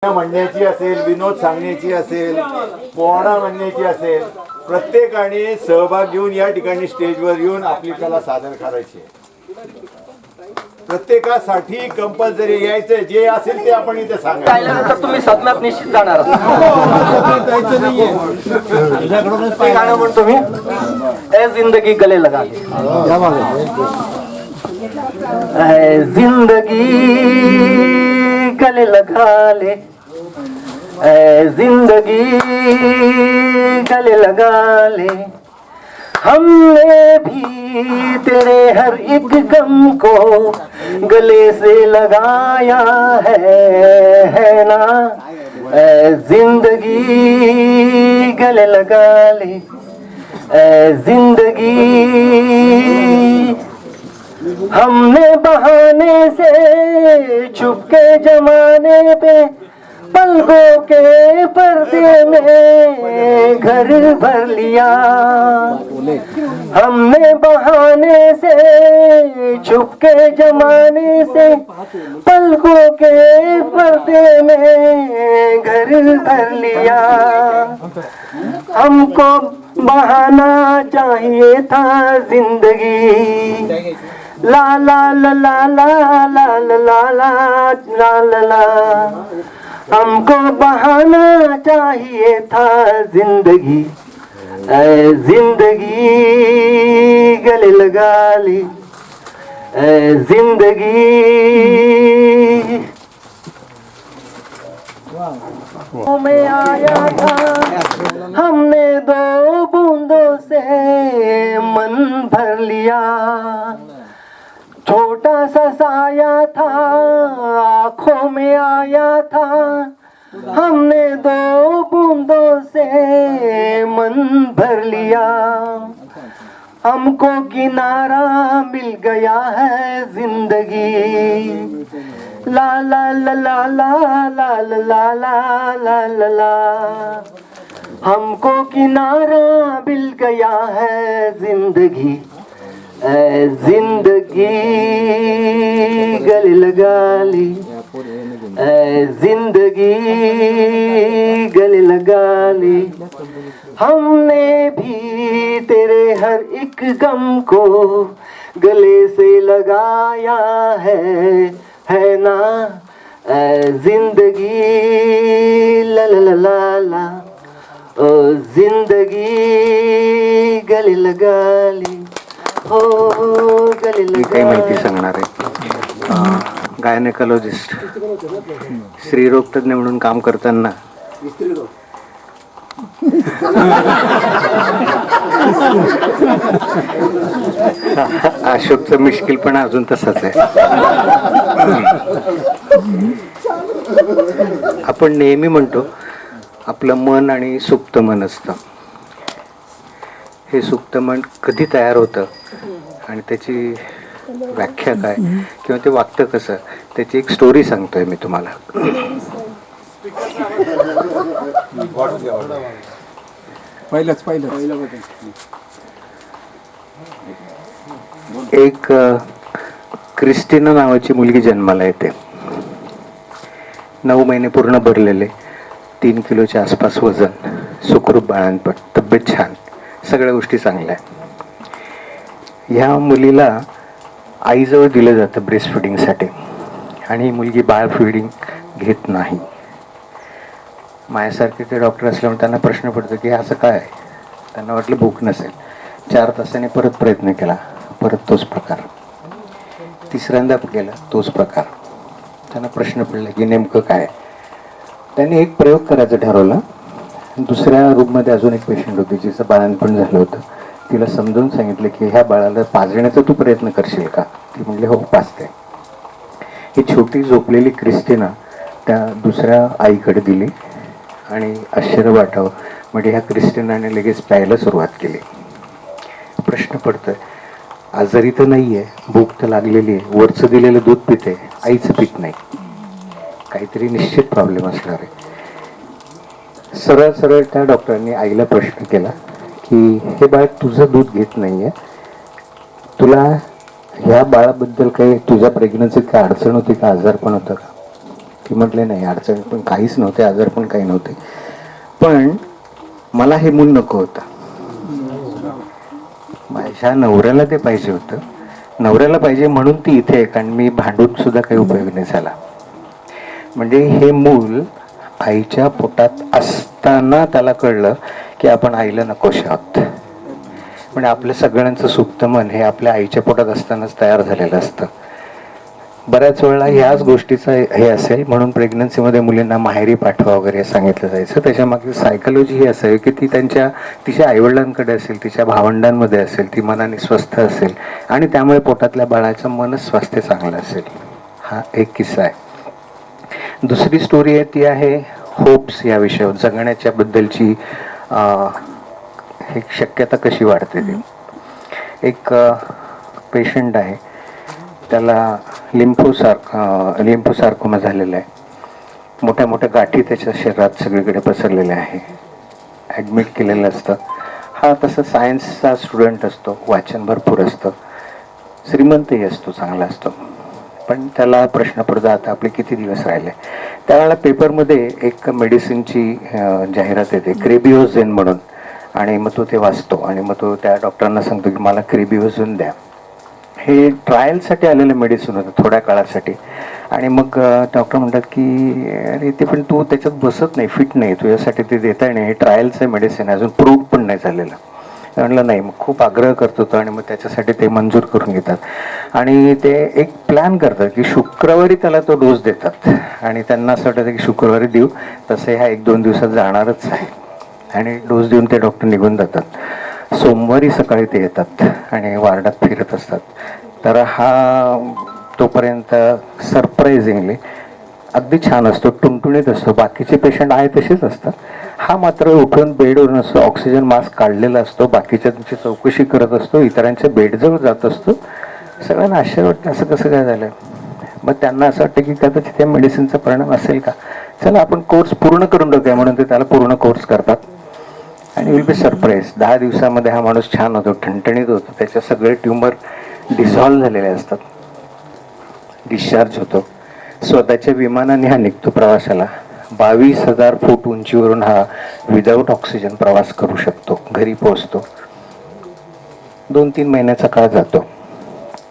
म्हणण्याची असेल, विनोद सांगण्याची असेल, पोवाडा म्हणण्याची असेल, प्रत्येकाने सहभाग घेऊन या ठिकाणी स्टेजवर येऊन आपली कला सादर करायची. प्रत्येकासाठी कंपल्सरी यायचं, जे असेल ते आपण इथे सांगायचं. तुम्ही सदनात निश्चित जाणार गाणं म्हणतो मी, ए जिंदगी गले लगा ए जिंदगी गले लगा ले, ए जिंदगी गले लगा ले, हमने भी तेरे हर एक गम को गले से लगाया है ना, ए जिंदगी गले लगा ले, ए जिंदगी हमने बहाने से छुपके जमाने पे पलकों के पर्दे में घर भर लिया, हमने बहाने से छुपके जमाने से पलकों के पर्दे में घर भर लिया, हमको बहाना चाहिए था जिंदगी, ला ला ला ला ला ला ला ला ला ला ला, हमको बहाना चाहिए था जिंदगी, ऐ जिंदगी गले लगा ली, ऐ जिंदगी में आया था, हमने दो बूंदों से मन भर लिया, छोटा सा साया था आँखों में आया था, हमने दो बूंदों से मन भर लिया, हमको किनारा मिल गया है जिंदगी, ला ला ला ला ला ला ला ला ला ला ला, हमको किनारा मिल गया है जिंदगी, ऐ जिंदगी गले लगा ली, ऐ जिंदगी गले लगा ली, हमने भी तेरे हर एक गम को गले से लगाया है ना, ऐ जिंदगी ला ला ला ला ला, ओ जिंदगी गले लगा ली, हो गले लगा. मी काही माहिती सांगणार आहे. गायनेकोलॉजिस्ट, स्त्रीरोग तज्ञ म्हणून काम करताना अशोकचं मिश्किलपणा अजून तसाच आहे. आपण नेहमी म्हणतो आपलं मन आणि सुप्त मन असतं. हे सुप्त मन कधी तयार होतं आणि त्याची व्याख्या काय किंवा ते वागतं कसं, त्याची एक स्टोरी सांगतोय मी तुम्हाला. एक क्रिस्टिना नावाची मुलगी जन्माला येते. 9 महिने पूर्ण भरलेले, 3 किलोच्या आसपास वजन, सुखरूप बाळंतपण, तब्येत छान, सगळ्या गोष्टी चांगल्या. ह्या मुलीला आईजवळ दिलं जातं ब्रेस्ट फिडिंगसाठी आणि ही मुलगी बाळ फिडिंग घेत नाही. माझ्यासारखे ते डॉक्टर असल्यामुळे त्यांना प्रश्न पडतो की असं काय आहे. त्यांना वाटलं भूक नसेल. 4 तासाने परत प्रयत्न केला, परत तोच प्रकार. तिसऱ्यांदा केला, तोच प्रकार. त्यांना प्रश्न पडला की नेमकं काय. त्यांनी एक प्रयोग करायचं ठरवलं. दुसऱ्या रूममध्ये अजून एक पेशंट होती जिचं बाळंतपण झालं होतं. तिला समजावून सांगितलं की ह्या बाळाला पाजण्याचा तू प्रयत्न करशील का. ती म्हणली हो पाजते. ही छोटी झोपलेली क्रिस्टिना त्या दुसऱ्या आईकडे दिली आणि आश्चर्य वाटावं म्हणजे ह्या क्रिस्टिनाने लगेच प्यायला सुरुवात केली. प्रश्न पडतोय, आजारी तर नाही आहे, भूक तर लागलेली आहे, वरचं दिलेलं दूध पिते, आईचं पित नाही, काहीतरी निश्चित प्रॉब्लेम असणार आहे. सरळ सरळ त्या डॉक्टरांनी आईला प्रश्न केला की हे बाळ तुझं दूध घेत नाही आहे, तुला ह्या बाळाबद्दल काही तुझ्या प्रेग्नन्सीत काय अडचण होती का, आजारपण होतं का. की म्हटले नाही, अडचण पण काहीच नव्हते, आजार पण काही नव्हते, पण मला हे मूल नको होतं. माझ्या नवऱ्याला ते पाहिजे होतं. नवऱ्याला पाहिजे म्हणून ती इथे आहे, कारण मी भांडून सुद्धा काही उपयोग नाही झाला. म्हणजे हे मूल आईच्या पोटात असताना त्याला कळलं की आपण आईला नकोश आहोत. म्हणजे आपल्या सगळ्यांचं सुप्त मन हे आपल्या आईच्या पोटात असतानाच तयार झालेलं असतं. बऱ्याच वेळा ह्याच गोष्टीचं हे असेल म्हणून प्रेग्नन्सीमध्ये मुलींना माहेरी पाठवा वगैरे सांगितलं जायचं. त्याच्यामागे सायकोलॉजी ही असावी की ती तिच्या आईवडिलांकडे असेल, तिच्या भावंडांमध्ये असेल, ती मनाने स्वस्थ असेल आणि त्यामुळे पोटातल्या बाळाचं मनस्वास्थ्य चांगलं असेल. हा एक किस्सा आहे. दुसरी स्टोरी आहे ती आहे होप्स या विषयावर, जगण्याच्या बद्दलची एक शक्यता कशी वाढते ती. एक पेशंट आहे, त्याला लिम्फोसार्कोमा झालेला आहे. मोठ्या मोठ्या गाठी त्याच्या शरीरात सगळीकडे पसरलेल्या आहे. ॲडमिट केलेलं असतं. हा तसं सायन्सचा स्टुडंट असतो, वाचन भरपूर असतं, श्रीमंतही असतो, चांगला असतो. पण त्याला प्रश्न पडतो आता आपले किती दिवस राहिले. त्यावेळेला पेपरमध्ये एक मेडिसिनची जाहिरात येते, क्रेबिओझेन म्हणून, आणि मग तो ते वाचतो आणि मग तो त्या डॉक्टरांना सांगतो की मला क्रेबिओझेन द्या. हे ट्रायलसाठी आलेलं मेडिसिन होतं थोड्या काळासाठी. आणि मग डॉक्टर म्हणतात की अरे ते पण तू त्याच्यात बसत नाही, फिट नाही, तुझ्यासाठी ते देता येणे, हे ट्रायलचं मेडिसिन अजून प्रूव्ह पण नाही झालेलं. म्हणलं नाही. मग खूप आग्रह करत होतो आणि मग त्याच्यासाठी ते मंजूर करून घेतात आणि ते एक प्लॅन करतात की शुक्रवारी त्याला तो डोस देतात आणि त्यांना असं वाटतं की शुक्रवारी देऊ, तसे ह्या 1-2 दिवसात जाणारच आहे आणि डोस देऊन ते डॉक्टर निघून जातात. सोमवारी सकाळी ते येतात आणि वार्डात फिरत असतात. तर हा तोपर्यंत सरप्राइझिंगली अगदी छान असतो, टुणटुणीत असतो, बाकीचे पेशंट आहे तसेच असतात. हा मात्र उठून बेडवर नसतो, ऑक्सिजन मास्क काढलेला असतो, बाकीच्यांची चौकशी करत असतो, इतरांच्या बेडजवळ जात असतो. सगळ्यांना आश्चर्य वाटतं असं कसं काय झालं. मग त्यांना असं वाटतं की कदाचित त्या मेडिसिनचा परिणाम असेल का, चला आपण कोर्स पूर्ण करून टाकूया म्हणून ते त्याला पूर्ण कोर्स करतात आणि विल बी सरप्राईज. 10 दिवसामध्ये हा माणूस छान होतो, ठणठणीत होतो, त्याच्या सगळे ट्युमर डिसॉल्व्ह झालेले असतात. डिस्चार्ज होतो. स्वतःच्या विमानाने हा निघतो प्रवासाला. 22,000 फूट उंचीवरून हा विदाऊट ऑक्सिजन प्रवास करू शकतो. घरी पोहोचतो. 2-3 महिन्याचा काळ जातो.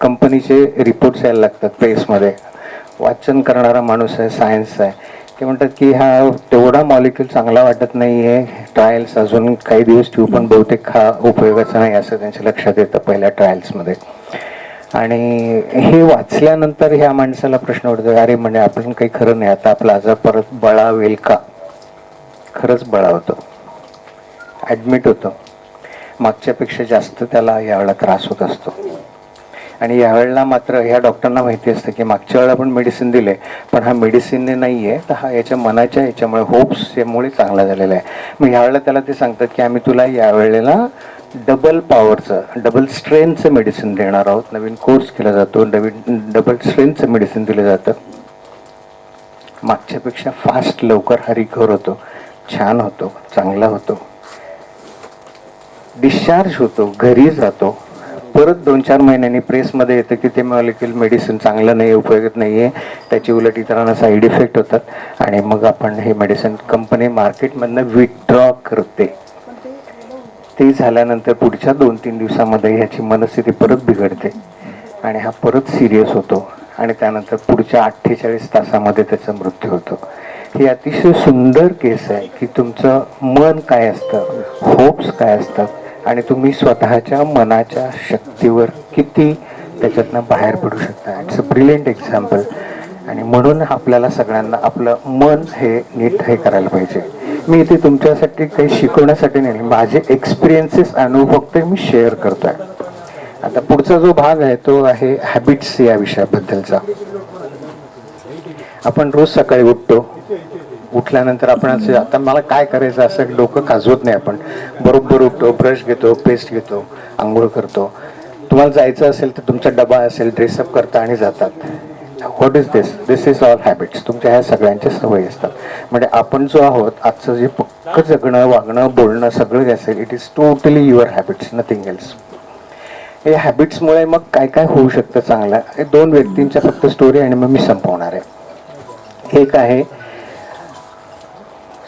कंपनीचे रिपोर्ट्स यायला लागतात प्रेसमध्ये. वाचन करणारा माणूस आहे, सायन्स आहे, ते म्हणतात की हा तेवढा मॉलिक्यूल चांगला वाटत नाही आहे, ट्रायल्स अजून काही दिवस ठेवू पण बहुतेक हा उपयोगाचा नाही असं त्यांच्या लक्षात येतं पहिल्या ट्रायल्समध्ये. आणि हे वाचल्यानंतर ह्या माणसाला प्रश्न पडतो, अरे म्हणजे आपण काही खरं नाही, आता आपला आजार परत बळावेल का. खरंच बळावतो, ॲडमिट होतो. मागच्यापेक्षा जास्त त्याला यावेळेला त्रास होत असतो आणि यावेळेला मात्र ह्या डॉक्टरांना माहिती असतं की मागच्या वेळेला आपण मेडिसिन दिले पण हा मेडिसिनने नाही आहे, तर हा याच्या मनाच्या याच्यामुळे होप्स यामुळे चांगला झालेला आहे. मग ह्यावेळेला त्याला ते सांगतात की आम्ही तुला यावेळेला डबल पॉवरचं, डबल स्ट्रेंथचं मेडिसिन देणार आहोत. नवीन कोर्स केला जातो, नवीन डबल स्ट्रेंथचं मेडिसिन दिलं जातं. मागच्यापेक्षा फास्ट लवकर हा रिकवर होतो, छान होतो, चांगला होतो, डिस्चार्ज होतो, घरी जातो. परत 2-4 महिन्यांनी प्रेसमध्ये येतं की ते मॉलिक्युल मेडिसिन चांगलं नाही, उपयोगात नाही आहे, त्याची उलट इतरांना साईड इफेक्ट होतात आणि मग आपण हे मेडिसिन कंपनी मार्केटमधनं विथड्रॉ करते. ते झाल्यानंतर पुढच्या 2-3 दिवसामध्ये ह्याची मनस्थिती परत बिघडते आणि हा परत सिरियस होतो आणि त्यानंतर पुढच्या 48 तासामध्ये त्याचा मृत्यू होतो. ही अतिशय सुंदर केस आहे की तुमचं मन काय असतं, होप्स काय असतात आणि तुम्ही स्वतःच्या मनाच्या शक्तीवर किती त्याच्यातनं बाहेर पडू शकता. It's a brilliant example. आणि म्हणून आपल्याला सगळ्यांना आपलं मन हे नीट हे करायला पाहिजे. मी इथे तुमच्यासाठी काही शिकवण्यासाठी नाही, माझे एक्सपिरियन्सेस, अनुभव फक्त मी शेअर करतोय. आता पुढचा जो भाग आहे तो आहे हॅबिट्स या विषयाबद्दलचा. आपण रोज सकाळी उठतो, उठल्यानंतर आपण असं आता मला काय करायचं असं डोकं खाजवत नाही. आपण बरोबर उठतो, ब्रश घेतो, पेस्ट घेतो, आंघोळ करतो. तुम्हाला जायचं असेल तर तुमचा डबा असेल, ड्रेसअप करता आणि जातात. What is this? This is all habits. तुमच्या ह्या सगळ्यांच्या सवयी असतात. म्हणजे आपण जो आहोत आजचं जे पक्क जगणं, वागणं, बोलणं सगळं जे असेल, it is totally your habits, nothing else. हे हॅबिट्समुळे मग काय काय होऊ शकतं चांगलं. हे 2 व्यक्तींच्या फक्त स्टोरी आणि मग मी संपवणार आहे. एक आहे,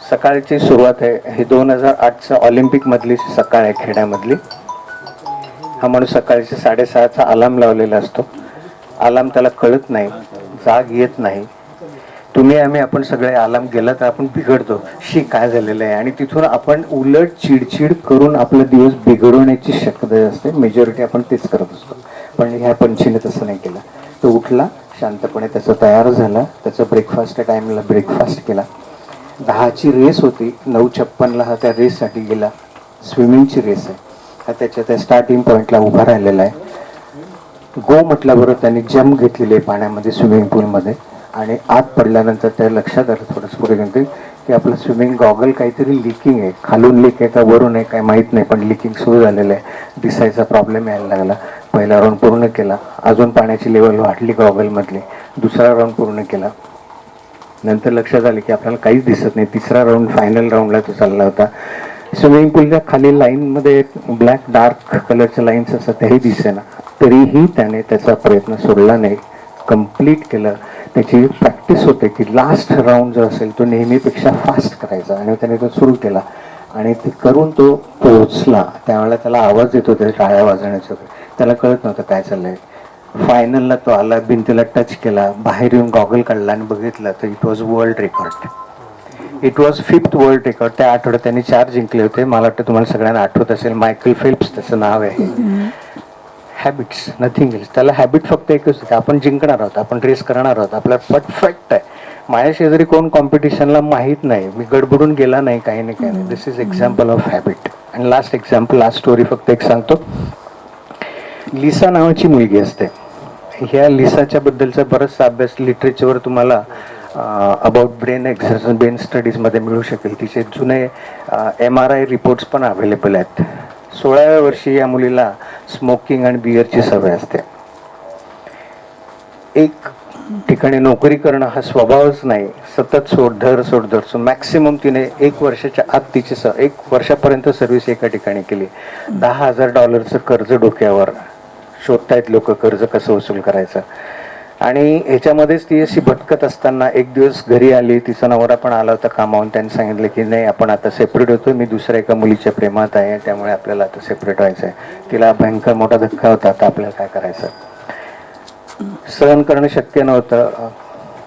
सकाळची सुरुवात आहे, ही 2008चं ऑलिम्पिकमधली सकाळ आहे खेड्यामधली. हा माणूस सकाळचे 6:30चा अलार्म लावलेला असतो. अलार्म त्याला कळत नाही, जाग येत नाही. आपण सगळे अलार्म गेला तर आपण बिघडतो, काय झालेलं आहे, आणि तिथून आपण उलट चिडचिड करून आपला दिवस बिघडवण्याची शक्यता असते. मेजॉरिटी आपण तेच करत असतो. पण ह्या पंछीने तसं नाही केलं. तो उठला शांतपणे, त्याचा तयार झाला, त्याचा ब्रेकफास्ट टाईमला ब्रेकफास्ट केला. 10ची रेस होती, 9:56ला हा त्या रेससाठी गेला. स्विमिंगची रेस आहे. हा त्याच्या त्या स्टार्टिंग पॉईंटला उभा राहिलेला आहे. गो म्हटल्याबरोबर त्यांनी जंप घेतलेली आहे पाण्यामध्ये, स्विमिंग पूलमध्ये. आणि आत पडल्यानंतर त्या लक्षात आलं थोडंसं पुढे गेलं की आपलं स्विमिंग गॉगल काहीतरी लिकिंग आहे. खालून लीक आहे का वरून आहे काय माहीत नाही, पण लिकिंग सुरू झालेलं आहे. दिसायचा प्रॉब्लेम यायला लागला. पहिला राऊंड पूर्ण केला, अजून पाण्याची लेवल वाढली गॉगलमधली. दुसरा राऊंड पूर्ण केला, नंतर लक्षात आलं की आपल्याला काहीच दिसत नाही. तिसरा राऊंड, फायनल राऊंडला तो चालला होता. स्विमिंग पूलच्या खाली लाईनमध्ये ब्लॅक डार्क कलरच्या लाईन्स असतात, त्याही दिसेना. तरीही त्याने त्याचा प्रयत्न सोडला नाही, कंप्लीट केलं. त्याची प्रॅक्टिस होते की लास्ट राऊंड जो असेल तो नेहमीपेक्षा फास्ट करायचा, आणि त्याने तो सुरू केला. आणि ते करून तो पोहोचला. त्यावेळेला त्याला आवाज येत होते टाळ्या वाजवण्याचा, त्याला कळत नव्हतं काय चाललंय. फायनलला तो आला, भिंतीला टच केला, बाहेर येऊन गॉगल काढला आणि बघितलं तर it was world record. It was 5th world record. त्या आठवड्यात त्यांनी 4 जिंकले होते. मला वाटतं तुम्हाला सगळ्यांना आठवत असेल, मायकल फेल्प्स त्याचं नाव आहे. Habits, nothing else. त्याला हॅबिट फक्त एकच होती, आपण जिंकणार आहोत, आपण रेस करणार आहोत, आपल्याला परफेक्ट आहे. माझ्या शेजारी कोण कॉम्पिटिशनला माहीत नाही, मी गडबडून गेला नाही, काही नाही. दिस इज एक्झाम्पल ऑफ हॅबिट. आणि लास्ट एक्झाम्पल, लास्ट स्टोरी फक्त एक सांगतो. लिसा नावाची मुलगी असते. ह्या लिसाच्या बद्दलचा बराचसा अभ्यास लिटरेचरवर तुम्हाला अबाउट ब्रेन एक्झरसाइज, ब्रेन स्टडीजमध्ये मिळू शकेल. तिचे जुने MRI रिपोर्ट्स पण अवेलेबल आहेत. 16व्या वर्षी या मुलीला स्मोकिंग आणि बिअरची सवय असते. एक ठिकाणी नोकरी करणं हा स्वभावच नाही, सतत सोडधर. सो मॅक्सिमम तिने 1 वर्षाच्या आत तिची 1 वर्षापर्यंत सर्व्हिस एका ठिकाणी केली. $10,000 कर्ज डोक्यावर. शोधतायत लोक कर्ज कसं वसूल करायचं. आणि ह्याच्यामध्येच ती अशी भटकत असताना एक दिवस घरी आली. तिचा नवरा पण आला होता कामावून. त्यांनी सांगितलं की नाही, आपण आता सेपरेट होतो, मी दुसऱ्या एका मुलीच्या प्रेमात आहे, त्यामुळे आपल्याला आता सेपरेट व्हायचं आहे. तिला भयंकर मोठा धक्का होता. आता आपल्याला काय करायचं, सहन करणं शक्य नव्हतं.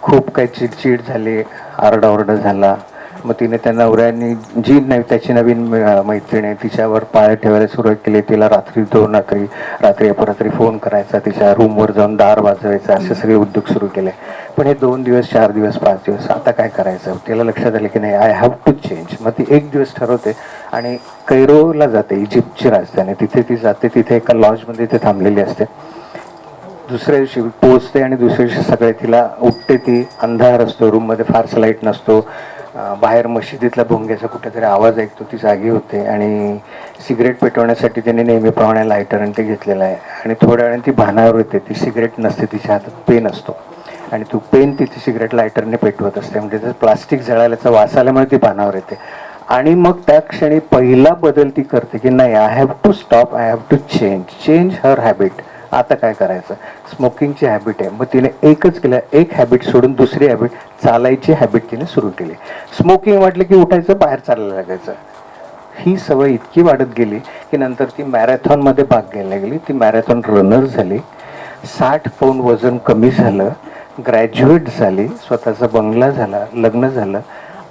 खूप काही चिडचिड झाली, आरडाओरडा झाला. मग तिने त्या नवऱ्याने जी त्याची नवीन मैत्रीण आहे तिच्यावर पाळत ठेवायला सुरुवात केली. तिला रात्री 2 रात्री अपरात्री फोन करायचा, तिच्या रूमवर जाऊन दार वाजवायचा, असे सगळे उद्योग सुरू केले. पण हे 2 दिवस, 4 दिवस, 5 दिवस, आता काय करायचं. तिला लक्षात आलं की नाही, आय हॅव टू चेंज. मग ती एक दिवस ठरवते आणि कैरोला जाते, इजिप्तची राजधानी. तिथे ती जाते, तिथे एका लॉजमध्ये ते थांबलेली असते. दुसऱ्या दिवशी पोहोचते आणि दुसऱ्या दिवशी सकाळी तिला उठते. ती अंधार असतो, रूममध्ये फारसा लाईट नसतो. बाहेर मशिदीतला भोंग्याचा कुठेतरी आवाज ऐकतो. ती जागी होते आणि सिगरेट पेटवण्यासाठी त्याने नेहमीप्रमाणे लायटर आणि ते घेतलेलं आहे. आणि थोड्या वेळाने ती भानावर येते. ती सिगरेट नसते, तिच्या हातात पेन असतो आणि तो पेन ती सिगरेट लायटरने पेटवत असते. म्हणजे त्याचं प्लास्टिक जळाल्याचा वास आल्यामुळे ती भानावर येते. आणि मग त्या क्षणी पहिला बदल ती करते की नाही, I have to stop, I have to change her habit. आता काय करायचं, स्मोकिंगची हॅबिट आहे. मग तिने एकच केलं, एक हॅबिट सोडून दुसरी हॅबिट, चालायची हॅबिट तिने सुरू केली. स्मोकिंग वाटलं की उठायचं, बाहेर चालायला लागायचं. ही सवय इतकी वाढत गेली की नंतर ती मॅरेथॉनमध्ये भाग घ्यायला गेली. ती मॅरेथॉन रनर झाली. 60 पाऊंड वजन कमी झालं, ग्रॅज्युएट झाली, स्वतःचा बंगला झाला, लग्न झालं.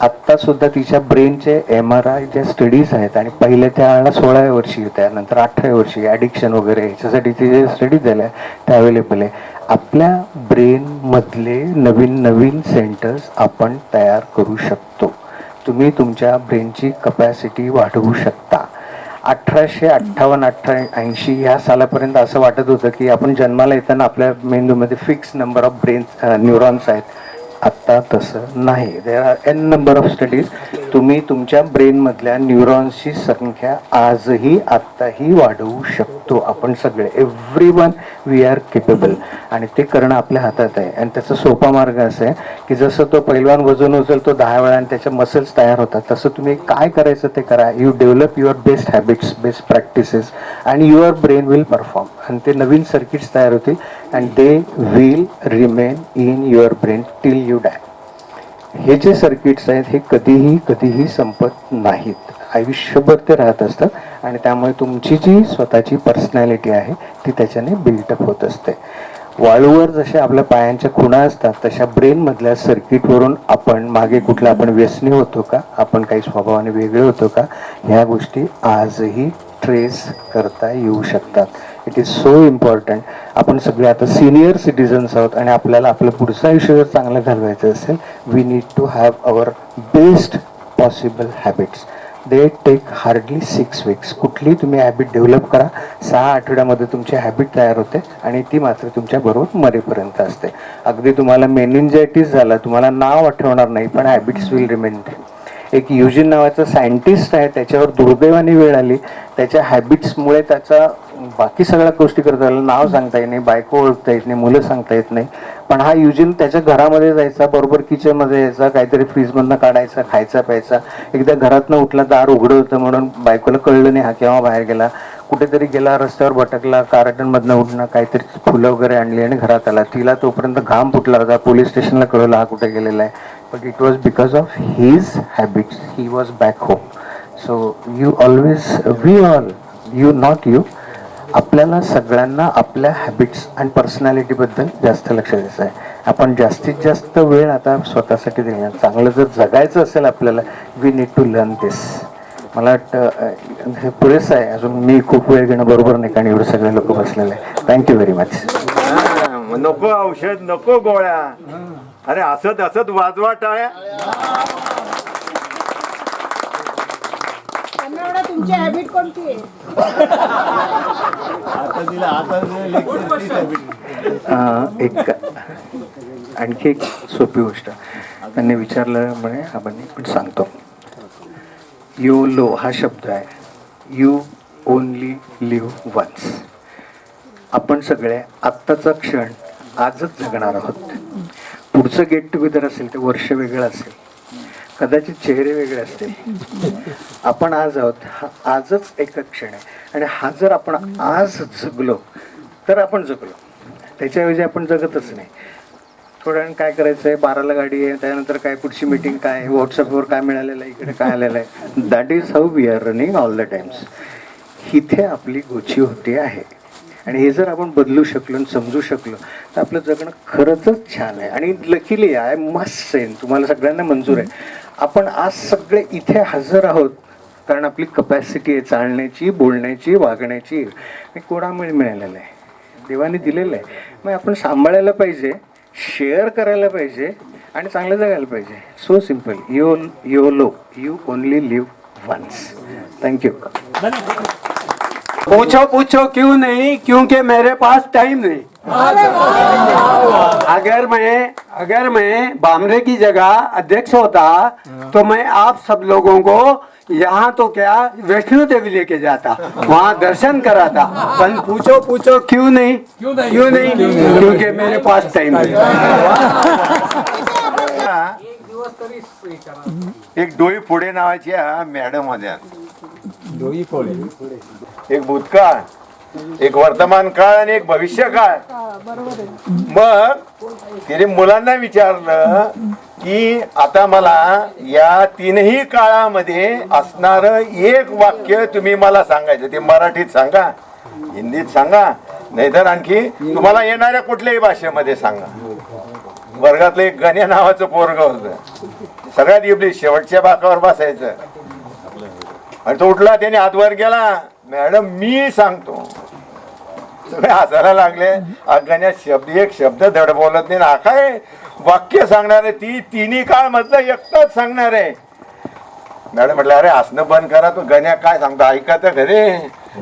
आत्ता सुद्धा तिच्या ब्रेनचे MRI ज्या स्टडीज आहेत, आणि पहिले त्यावेळेला 16व्या वर्षी होत्या, नंतर 18व्या वर्षी ॲडिक्शन वगैरे ह्याच्यासाठी जे स्टडीज झाल्या त्या अवेलेबल आहे. आपल्या ब्रेनमधले नवीन नवीन सेंटर्स आपण तयार करू शकतो. तुम्ही तुमच्या ब्रेनची कपॅसिटी वाढवू शकता. 1858-80 ह्या सालापर्यंत असं वाटत होतं की आपण जन्माला येताना आपल्या मेंदूमध्ये fix number of brain neurons आहेत. आत्ता तसं नाही. There are n number of studies. तुम्ही तुमच्या ब्रेनमधल्या न्यूरॉन्सची संख्या आजही आत्ताही वाढवू शकतो. आपण सगळे, एव्हरीवन, वी आर केपेबल. आणि ते करणं आपल्या हातात आहे. आणि त्याचा सोपा मार्ग असा आहे की जसं तो पैलवान वजन उचलतो 10 वेळा आणि त्याच्या मसल्स तयार होतात, तसं तुम्ही काय करायचं ते करा. You develop your best habits, best practices, and your brain will perform. आणि ते नवीन सर्किट्स तयार होतील and they will remain in your brain till you die. हे जे सर्किट्स आहेत हे कधीही संपत नाहीत, आयुष्यभर ते राहत असतात आणि त्यामुळे तुमची जी स्वतःची पर्सनॅलिटी आहे ती त्याच्याने बिल्टअप होत असते. वाळूवर जशा आपल्या पायांच्या खुणा असतात तशा ब्रेनमधल्या सर्किटवरून आपण मागे कुठला आपण व्यसनी होतो का, आपण काही स्वभावाने वेगळे होतो का, ह्या गोष्टी आजही ट्रेस करता येऊ शकतात. It is so important. आपण सगळे आता सिनियर सिटीजन्स आहोत आणि आपल्याला आपलं पुढचं आयुष्य जर चांगलं घालवायचं असेल, we need to have our best possible habits. They take hardly 6 weeks. कुठली तुम्ही हॅबिट डेव्हलप करा, 6 आठवड्यामध्ये तुमची हॅबिट तयार होते आणि ती मात्र तुमच्या बरोबर मरेपर्यंत असते. अगदी तुम्हाला मेनिंजायटिस झाला, तुम्हाला नाव आठवणार नाही पण हॅबिट्स विल रिमेन. एक युजिन नावाचा सायंटिस्ट आहे, त्याच्यावर दुर्दैवाने वेळ आली. त्याच्या हॅबिट्समुळे त्याचा बाकी सगळ्या गोष्टी करता आल्या, नाव सांगता येत नाही, बायको ओळखता येत नाही, मुलं सांगता येत नाही. पण हा युजिन त्याच्या घरामध्ये जायचा, बरोबर किचनमध्ये यायचा, काहीतरी फ्रीजमधनं काढायचा, खायचा प्यायचा. एकदा घरातनं उठला, दार उघडं होतं म्हणून बायकोला कळलं नाही हा केव्हा बाहेर गेला. कुठेतरी गेला, रस्त्यावर भटकला, गार्डनमधनं उठणं, काहीतरी फुलं वगैरे आणली आणि घरात आला. तिला तोपर्यंत घाम फुटला होता, पोलीस स्टेशनला कळवलं हा कुठे गेलेला आहे. But it was because of his habits. He was back home. So you always, we all, you not you, आपल्याला सगळ्यांना आपल्या हॅबिट्स आणि पर्सनॅलिटीबद्दल जास्त लक्ष द्यायचं आहे. आपण जास्तीत जास्त वेळ आता स्वतःसाठी देणार. चांगलं जर जगायचं असेल आपल्याला, वी नीड टू लर्न दिस. मला वाटतं हे पुरेसं आहे. अजून मी खूप वेळ घेणं बरोबर नाही कारण एवढे सगळे लोक बसलेले आहे. Thank you very much. नको औषध, नको गोळ्या, अरे असत असत वाजवा टाळ्या. तुमची हॅबिट कोणती आहे? एक आणखी एक सोपी गोष्ट त्यांनी विचारलं म्हणे आपण पण सांगतो. यू लो हा शब्द आहे. You only live once. आपण सगळे आत्ताचा क्षण आजच जगणार आहोत. पुढचं गेट टुगेदर असेल ते वर्ष वेगळं असेल, कदाचित चेहरे वेगळे असतील. आपण आज आहोत, हा आजच एक क्षण आहे आणि हा जर आपण आज जगलो तर आपण जगलो. त्याच्याऐवजी आपण जगतच नाही. थोड्या वेळ काय करायचं आहे, 12ला गाडी आहे, त्यानंतर काय पुढची मीटिंग काय, व्हॉट्सअपवर काय मिळालेलं आहे, इकडे काय आलेलं आहे. That is how we are running all the times. इथे आपली गोची होते आहे आणि हे जर आपण बदलू शकलो आणि समजू शकलो तर आपलं जगणं खरंच छान आहे. आणि लकीली आय मस्ट से, तुम्हाला सगळ्यांना मंजूर आहे, आपण आज सगळे इथे हजर आहोत कारण आपली कपॅसिटी आहे चालण्याची, बोलण्याची, वागण्याची. कोणामुळे मिळालेलं आहे, देवाने दिलेलं आहे. मग आपण सांभाळायला पाहिजे, शेअर करायला पाहिजे आणि चांगलं जगायला पाहिजे. So simple. YOLO, you only live once. Thank you. पूछो क्यों नहीं, क्योंकि मेरे पास टाइम नहीं. अगर मैं बामरे की जगह अध्यक्ष होता तो मैं आप सब लोगों को यहाँ तो क्या वैष्णो देवी लेके जाता, वहाँ दर्शन कराता. पर पूछो क्यों नहीं, क्योंकि मेरे पास टाइम नहीं. एक डोई पुढे नावाच्या मॅडम होत्या. एक भूतकाळ, एक वर्तमान काळ आणि एक भविष्य काळ. मग तिने मुलांना विचारलं की आता मला या तीनही काळामध्ये असणार एक वाक्य तुम्ही मला सांगायचं. ते मराठीत सांगा, हिंदीत सांगा, नाहीतर आणखी तुम्हाला येणाऱ्या कुठल्याही भाषेमध्ये सांगा. वर्गातलं एक गण्या नावाचं पोरग होतं, सगळ्यात इबली शेवटच्या बाकावर बसायचं. आणि तो उठला, त्याने हातवर गेला, मॅडम मी सांगतो. सगळे हसायला लागले. गण्या एक शब्द धड बोलत नाही ना, काय वाक्य सांगणार आहे, ती तिन्ही काळ मधलं एकटाच सांगणार आहे. मॅडम म्हटलं अरे हसणं बंद करा, तो गण्या काय सांगतो ऐका तर घरे.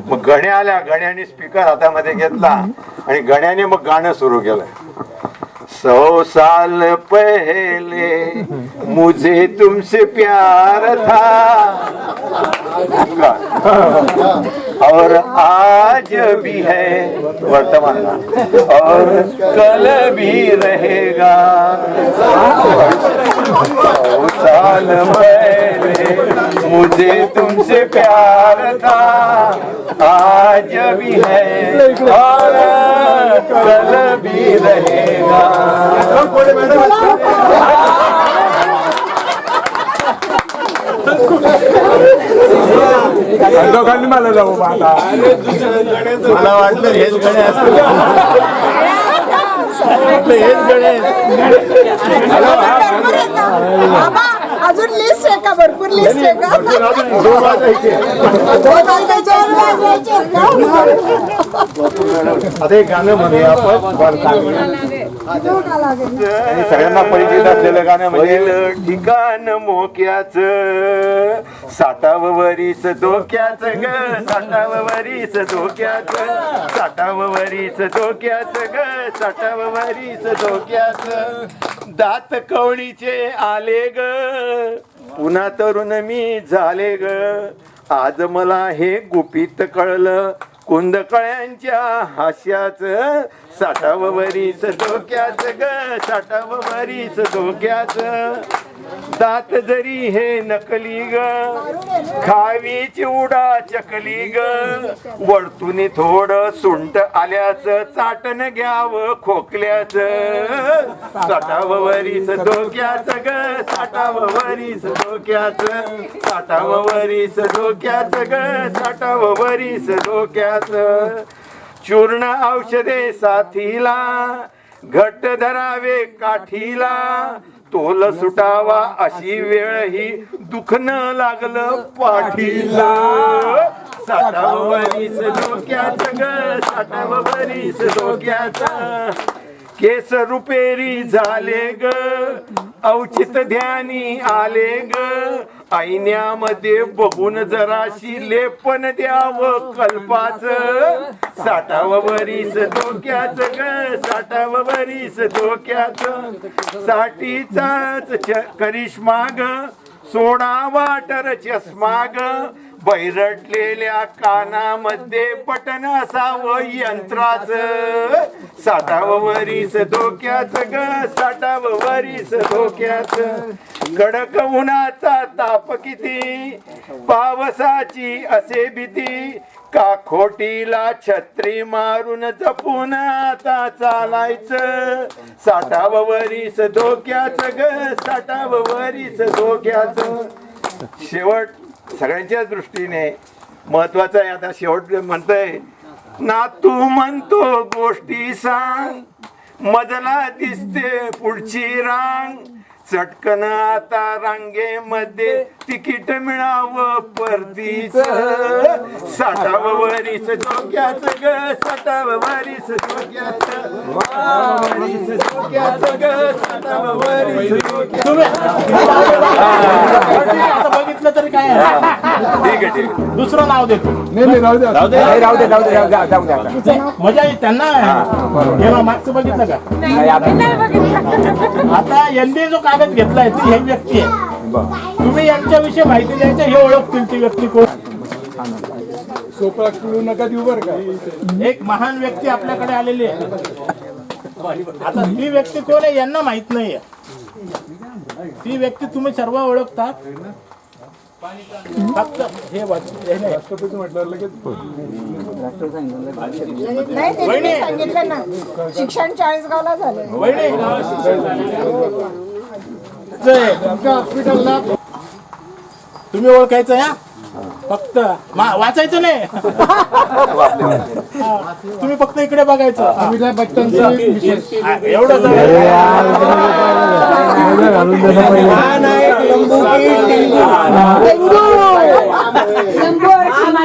मग गण्या आल्या, गण्याने स्पीकर हातामध्ये घेतला आणि गण्याने मग गाणं सुरू केलं. 100 साल पहले मुझे तुमसे प्यार था और आज भी है वर्तमान और कल भी रहेगा. 100 साल पहले मुझे तुमसे प्यार था, आज भी है और कल भी रहेगा. दोघांनी मला जाऊ आता. मला वाटलं हेच गणे असतील. हेच गणे. बाबा अजून लिस्ट आहे का? भरपूर लिस्ट आहे का? दोन वाजायचे. आता एक गाणं म्हणूया आपण. आणि सगळ्यांना परिचित असलेलं गाणं म्हणजे ठिकाण मोक्याच साठावं वरीस धोक्याच ग, साठावं वरीस धोक्याच, साठावं वरीस धोक्याच ग, साठावं वरीस धोक्याच. दात कवळीचे आले ग, पुन्हा तरुण मी झाले ग. आज मला हे गुपित कळलं कुंदकळ्यांच्या हास्याच. साठावं वरीस धोक्याच ग, साठावं वरीस धोक्याच. दात जरी हे नकली ग, खावी चिवडा चकली ग. वरतून थोडं सुंट आल्याच, चाटण घ्यावं खोकल्याच. साठावं वरीस धोक्याच ग, साठावं वरीस धोक्याच, साठावं वरीस धोक्याच ग, साठावं वरीस धोक्याच. चूर्ण औषधे साथीला, घट्ट धरावे काठीला. तोल सुटावा अशी वेळ ही, दुखणं लागलं पाठीला. साठावं वरीस धोक्याच ग, साठावं वरीस धोक्याच. केस रुपेरी झाले ग, औचित ध्यानी आले ग. आईन्यामध्ये बघून जराशी लेपन द्यावं कल्पाच. साठावं वरीस धोक्याच ग, साठावं वरीस धोक्याच. साठीचाच करिश्मा ग, सोडावा टर चष्मा ग. बैरटलेल्या कानामध्ये बटन असावं यंत्राच. साठावं वरीस धोक्याच ग, साठावं वरीस धोक्याच. कडक उन्हाचा ताप किती, पावसाची असे भीती. का खोटीला छत्री मारून जपून आता चालायचं. साठावं वरीस धोक्याच ग, साठावं वरीस धोक्याच. शेवट सगळ्यांच्या दृष्टीने महत्वाचं आहे. आता शेवट म्हणतोय ना, तू म्हणतो गोष्टी सांग, मजला दिसते पुढची रांग. चटकन आता रांगेमध्ये तिकीट मिळावं परतीच. साठावं वरीस धोक्याच ग, साठावं वरीस धोक्याच, वरीस धोक्याच ग, साठावं वरीस धोक्याच. बघितलं तरी काय ठीक आहे, ठीक आहे. दुसरं नाव देतो. मजा येईल त्यांना. तेव्हा मागचं बघितलं का? आता यांनी जो कागद घेतलाय ती ही व्यक्ती आहे. तुम्ही यांच्याविषयी माहिती द्यायचं, हे ओळखतील ती व्यक्ती कोण. सोपा करू नका देऊ बर का. एक महान व्यक्ती आपल्याकडे आलेली आहे. आता ती व्यक्ती कोण आहे यांना माहित नाहीये. ती व्यक्ती तुम्ही सर्व ओळखता. फक्त हे राष्ट्रपती म्हटलं लगेच नाही ते तुम्ही सांगितलं ना, शिक्षण 40गावला झालं. हॉस्पिटलला तुम्ही ओळखायचं या, फक्त वाचायचं नाही. तुम्ही फक्त इकडे बघायचं. एवढं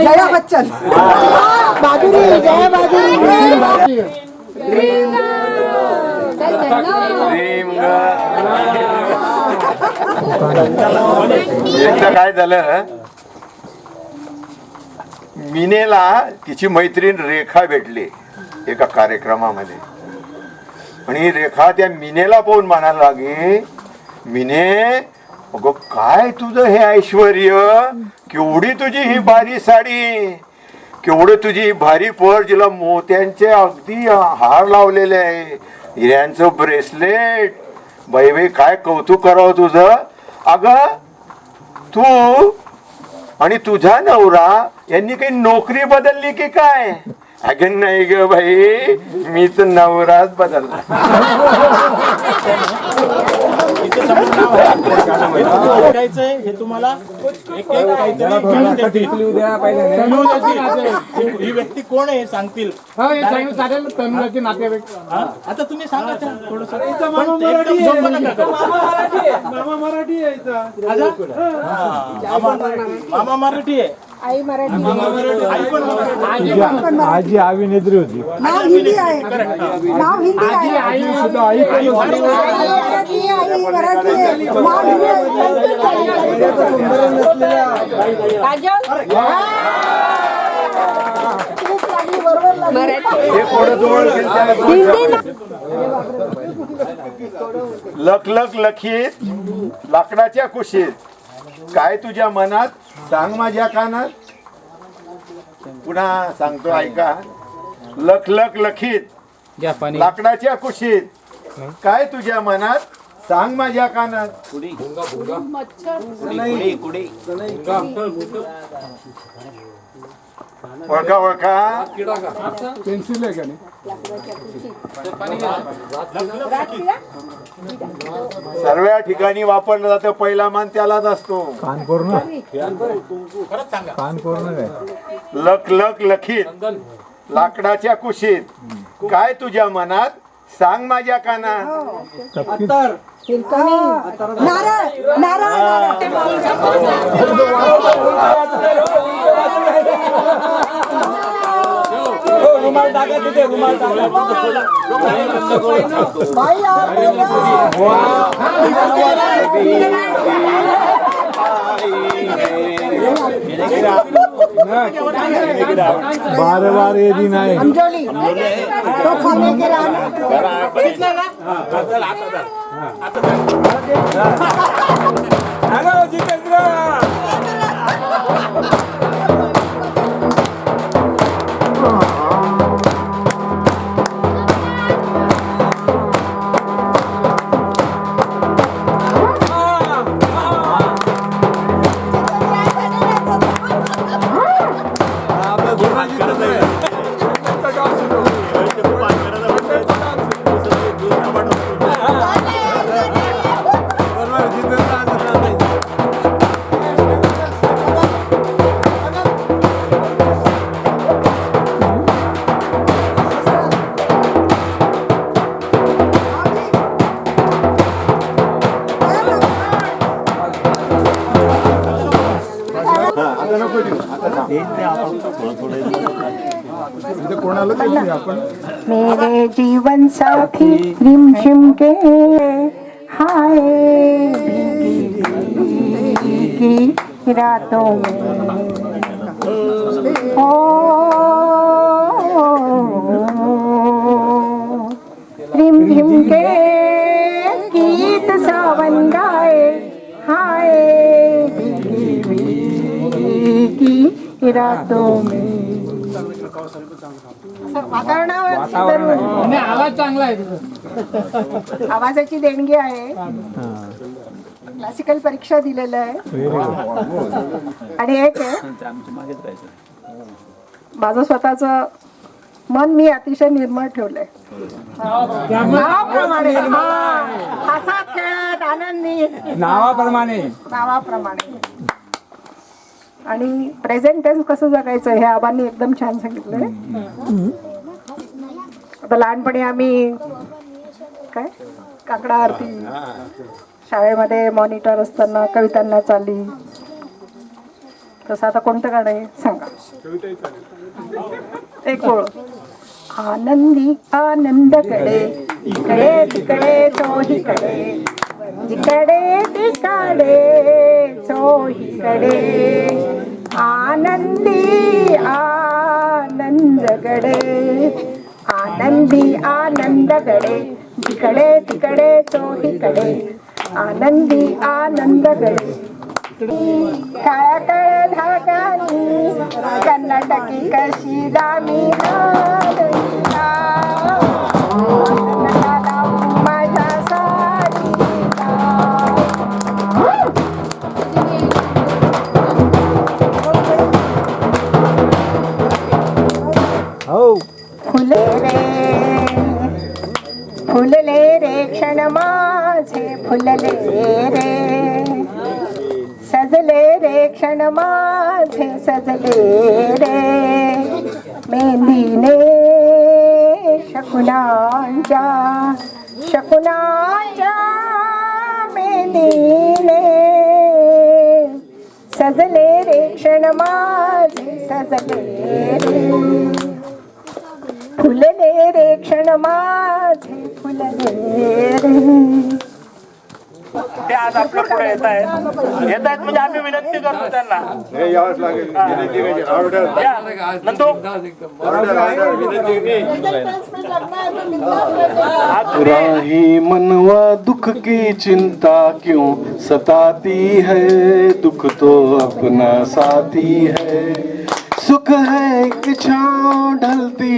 जया बच्चन, माधुरी, जया माधुरी. एकदा काय झालं, मीनेला तिची मैत्रीण रेखा भेटली एका कार्यक्रमामध्ये. आणि रेखा त्या मीनेला पाहून म्हणायला लागे, मीने अगं काय तुझं हे ऐश्वर्य, केवढी तुझी ही भारी साडी, केवढं तुझी भारी पर, जिला मोत्यांचे अगदी हार लावलेले आहे, हिऱ्यांचं ब्रेसलेट. बाई बाई काय कौतुक करावं तुझं. अगं तू आणि तुझा नवरा यांनी काही नोकरी बदलली की काय? अगं नाही ग बाई, मीच नवराच बदलला. समोर नाव आहे. हे तुम्हाला ऐकायचंय, हे तुम्हाला एक एक काहीतरी घेऊन देतील. घेऊन देतील. ही व्यक्ती कोण आहे हे सांगतील. हा? आता तुम्ही सांगा थोडंसं. पण एकदम सोपं नका करू. मामा मराठी आहे. आई मराठी आई पण मराठी. आजी अभिनेत्री होती. नाव हिंदी आहे. नाव हिंदी आहे. आई सुद्धा आई पण होती. आई मराठी आहे. नाव हिंदी आहे. बरोबर लागली. हे कोण जवळ गेलं त्याला लख लख लखीत लाकडाच्या कुशीत काय तुझ्या मनात सांग माझ्या कानात. पुन्हा सांगतो ऐका. लख लख लखीत लाकडाच्या कुशीत काय तुझ्या मनात सांग माझ्या कानात. ओळखा ओळखा. पेन्सिल आहे का नाही? सर्व ठिकाणी वापरलं जातं. पहिला मान त्यालाच असतो. कान पूर्ण परत सांगा. कान पूर्ण आहे. लख लख लखीत लाकडाच्या कुशीत काय तुझ्या मनात सांग माझ्या कानात. नारळ नारळ बाई बार बार ये दिन आहे. अंजोली तो खाने के लाना. बघितलं ना. चल, आता धर. आता धर. मेरे जीवन साथी रिमझिम के हाय भीगी रातों में ओ रिमझिम के गीत सावन गाए हाय भीगी रातों में. वातावरणावर आवाज चांगला आहे. आवाजाची देणगी आहे. क्लासिकल परीक्षा दिलेलं आहे. आणि एक आहे माझं स्वतःच मन मी अतिशय निर्मळ ठेवलंय. नावाप्रमाणे हसत खेळत आनंदी नावाप्रमाणे आणि प्रेझेंट टेन्स कसं जगायचं हे आबांनी एकदम छान सांगितलंय. आता लहानपणी आम्ही काय काकडा आरती शाळेमध्ये मॉनिटर असताना कवितांना चालली. तसं आता कोणतं गाणं आहे सांगा. एक ओळ. आनंदी आनंदकडे इकडे तिकडे चोहीकडे जिकडे तिकडे चोहीकडे आनंदी आनंदकडे आनंदी आनंदकडे जिकडे तिकडे चोहीकडे आनंदी आनंदकडे. काळ्या काळ्या धागानी कर्नाटकी कशी दामी माझ्या साडीला. फुले रे क्षण माझे फुलले रे सजले रे क्षण माझे सजले रे मेहंदीने शकुनांच्या मेहंदीने सजले रे क्षण माझे सजले रे फुलले रे क्षण माझे फुलले रे. ते आज आपल्या पुढे येत आहेत म्हणजे आम्ही विनंती करतो त्यांना या, नंदू. राही मनवा दुख की चिंता क्यों सताती है, दुख तो अपना साथी है. सुख है एक छाँव ढलती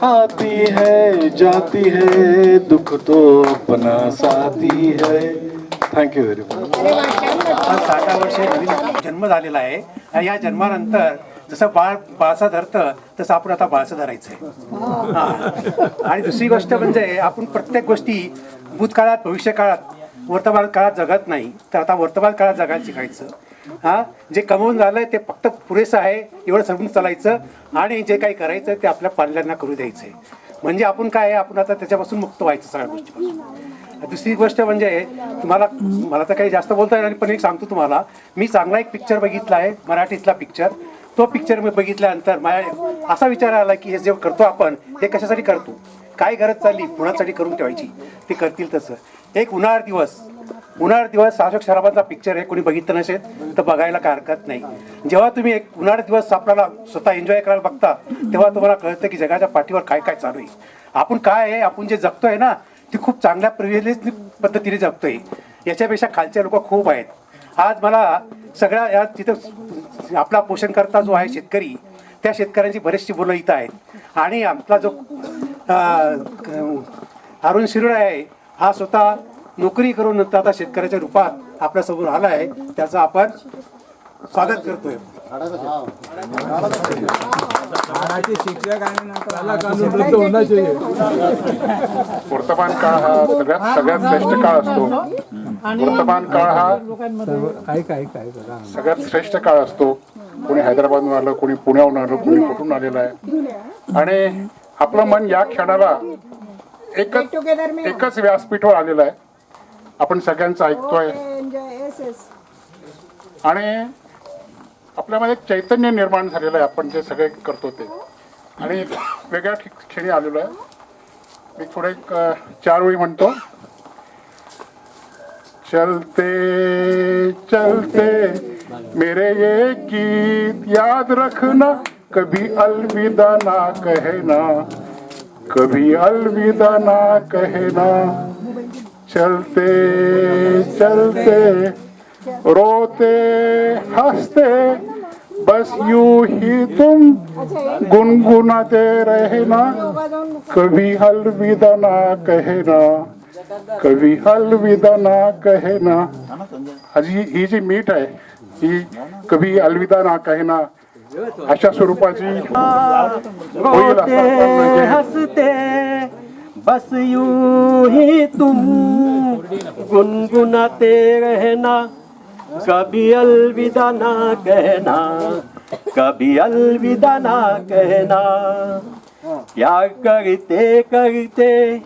आती है जाती है, दुख तो अपना साथी है. Thank you very much. 60 वर्षे नवीन जन्म झालेला आहे आणि या जन्मानंतर जसं बाळ बाळसं धरतं तसं आपण आता बाळसं धरायचंय. आणि दुसरी गोष्ट म्हणजे आपण प्रत्येक गोष्टी भूतकाळात भविष्यकाळात वर्तमान काळात जगत नाही, तर आता वर्तमान काळात जगायला शिकायचं. जे कमवून झालंय ते फक्त पुरेसं आहे एवढं समजून चालायचं आणि जे काही करायचं ते आपल्या पाल्यांना करू द्यायचंय. म्हणजे आपण काय आहे, आपण आता त्याच्यापासून मुक्त व्हायचं सगळ्या गोष्टीपासून. दुसरी गोष्ट म्हणजे मला तर काही जास्त बोलता येणार नाही, पण एक सांगतो तुम्हाला, मी चांगला एक पिक्चर बघितला आहे, मराठीतला पिक्चर. तो पिक्चर मी बघितल्यानंतर माझ्या असा विचार आला की हे जे करतो आपण हे कशासाठी करतो, काय गरज चालली, कुणासाठी करून ठेवायची, ते करतील तसं. एक उन्हाळ दिवस अशोक सराफांचा पिक्चर आहे, कोणी बघितलं नसेल तर बघायला काय हरकत नाही. जेव्हा तुम्ही एक उन्हाळ दिवस आपल्याला स्वतः एन्जॉय करायला बघता तेव्हा तुम्हाला कळतं की जगाच्या पाठीवर काय काय चालू आहे. आपण काय आहे, आपण जे जगतोय ना ती खूप चांगल्या प्रिव्हिलेज पद्धतीने जगतोय. याच्यापेक्षा खालचे लोक खूप आहेत. आज मला सगळ्या या तिथं आपला पोषण करता जो आहे शेतकरी, त्या शेतकऱ्यांची बरेचशी मुलं इथं आहेत. आणि आपला जो अरुण शिरोळे आहे हा स्वतः नोकरी करून नंतर आता शेतकऱ्याच्या रूपात आपल्यासमोर आला आहे, त्याचं आपण स्वागत करतोय. शिक्षक आणि नंतर आला कानून रद्द होना चाहिए. वर्तमान काळ हा सगळ्यात श्रेष्ठ काळ असतो. वर्तमान काळ हा सगळ्यात श्रेष्ठ काळ असतो. कोणी हैदराबादहून आलं, कोणी पुण्याहून आलं, कोणी कुठून आलेलं आहे. आणि आपलं मन या क्षणाला एकच व्यासपीठावर आलेलं आहे. आपण सगळ्यांचं ऐकतोय आणि आपल्यामध्ये एक चैतन्य निर्माण झालेलं आहे. आपण जे सगळे करतो ते आणि वेगळ्या ठिकाणी आलेलो आहे. मी थोडे 4 वेळी म्हणतो. चलते चलते मेरे ये गीत याद रखना, कभी अलविदा ना कहना, कभी अलविदा ना कहना. चलते चलते रोते हंसते बस यूं ही तुम गुनगुनाते रहना, कभी अलविदा ना कहना, कभी अलविदा ना कहना. ही जी मीठ आहे ही कभी अलविदा ना कहना अशा स्वरूपाची होईल असं हंसते बस यूं ही तुम गुनगुनाते रहना, कभी अलविदा ना कहना, कभी अलविदा ना कहना. प्यार करते करते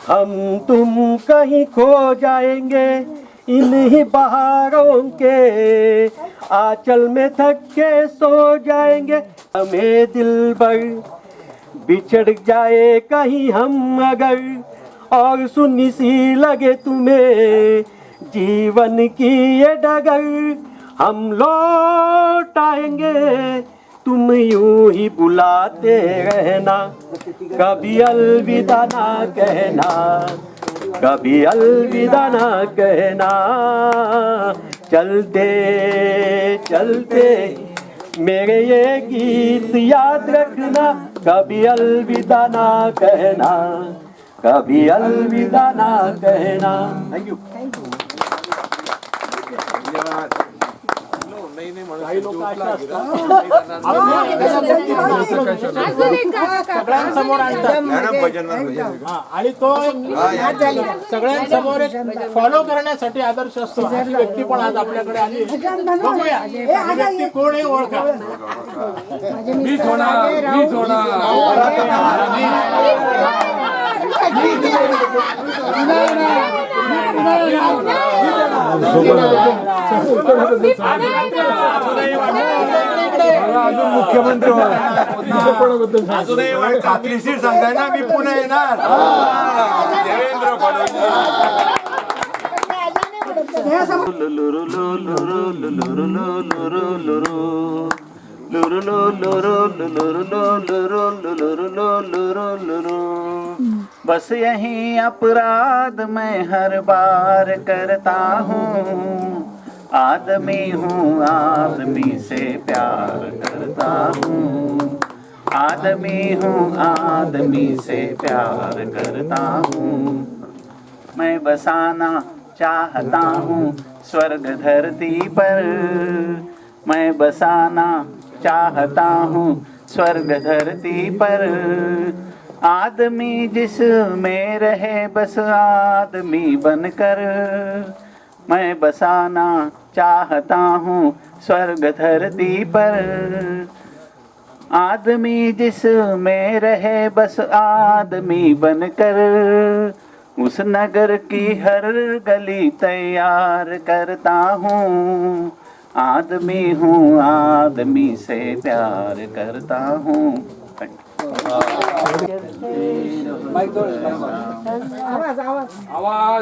हम तुम कहीं खो जाएंगे, इन्हीं बहारों के आंचल में थक के सो जाएंगे. हमें दिल भर बिछड़ जाए कहीं हम अगर, और सुनी सी लगे तुम्हें जीवन की ये डगर, हम लौट आएंगे तुम यूं ही बुलाते रहना, कभी अलविदा ना कहना, कभी अलविदा ना कहना. चलते चलते मेरे ये गीत याद रखना, कभी अलविदा ना कहना, कभी अलविदा ना कहना. Thank you. काही लोक असे असतात सगळ्यांसमोर आणतात हा, आणि तो सगळ्यांसमोर फॉलो करण्यासाठी आदर्श असतो. अशी व्यक्ती पण आज आपल्याकडे आली. बघूया ही व्यक्ती कोण आहे, ओळखा. मुख्यमंत्री अजूनही खात्रीशीर सांगताय ना मी पुन्हा येणार. देवेंद्र फडणवीस. बस यही अपराध मैं हर बार करता हूँ. आदमी हूँ आदमी से प्यार करता हूँ. आदमी हूँ आदमी से प्यार करता हूँ. मैं बसाना चाहता हूँ स्वर्ग धरती पर. मैं बसाना चाहता हूँ स्वर्ग धरती पर. आदमी जिसमें रहे बस आदमी बनकर. मैं बसाना चाहता हूँ स्वर्ग धरती पर. आदमी जिसमें रहे बस आदमी बनकर. उस नगर की हर गली तैयार करता हूँ. आदमी हूँ आदमी से प्यार करता हूँ.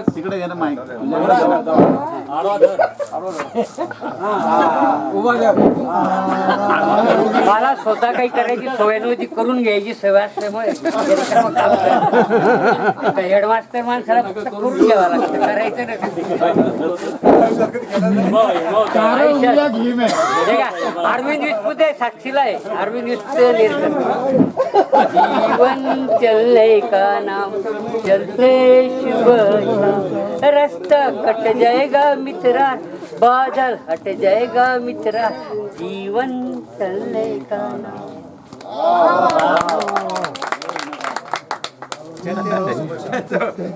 तिकडे घे ना माईक. मला स्वतः काही करायची सवय नव्हती, करून घ्यायची सवय असल्यामुळे हेडमास्टर माणसाला फक्त करून घ्यावं लागतं, करायचं नाही. अरविंद विस्पुते साक्षीला आहे. अरविंद विस्पुते जीवन चलने का नाम चलते शुभ शाम. रास्ता कट जाएगा मित्रा, बादल हट जाएगा मित्रा. जीवन चलने का नाम.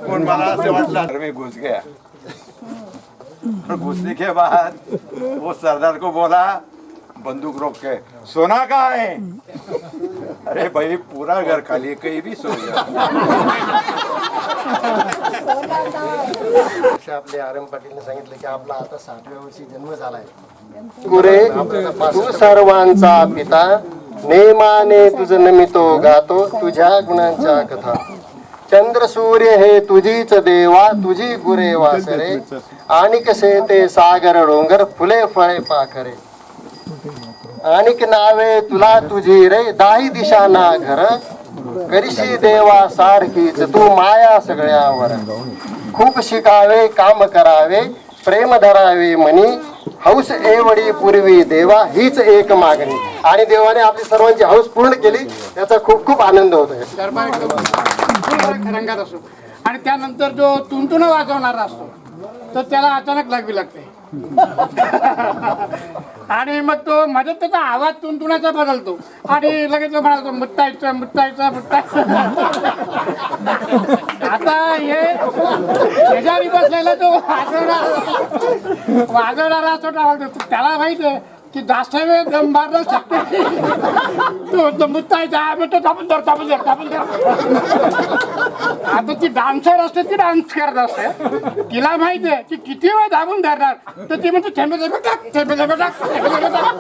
कोण मला असं वाटलं अरे मैं घुस गया. और घुसने के बाद वो सरदार को बोला बंदूक रोक के, सोना कहाँ है? अरे भाई पूरा घर खाली, कहीं भी सो गया. आपले आर एम पाटीलने सांगितलं की आपला आता 60व्या वर्षी जन्म झालाय. गुरे तू सर्वांचा पिता, नेमाने तुझ नमितो गातो तुझ्या गुणांच्या कथा. चंद्र सूर्य हे तुझीच देवा, तुझी गुरे वासरे. आणि कसे ते सागर डोंगर, फुले फळे पाखरे. आणिक नावे तुला तुझी रे, दाही दिशा ना घर. करिशी देवा सारखीच तू माया सगळ्यावर. खूप शिकावे काम करावे, प्रेम धरावे मनी. हौस एवढी पूर्वी देवा हीच एक मागणी. आणि देवाने आपली सर्वांची हौस पूर्ण केली, त्याचा खूप खूप आनंद होतोय. गरबा एकदम रंगात असतो. आणि त्यानंतर जो तुंतुन वाजवणारा असतो तर त्याला अचानक लागवी लागते. आणि मग तो मध्ये त्याचा आवाज तुंतुणाचा बदलतो आणि लगेच म्हणालो मुत्तायचं मुत्तायचं मुत्तायचं. आता हे शेजारी बसलेला तो वाजवणारा असतो, त्याला माहित आहे की जास्त वेळ दम मारणं शकते. तो मुत्तायचा तो थांबून धर थांबून धर थांबून धर. आता ती डान्सर असते, ती डान्स करत असते. तिला माहिती आहे की किती वेळ दाबून धरणार, तर ती म्हणते थेंबे थेंबे टाक थेंबे थेंबे टाक थेंबे थेंबे टाक.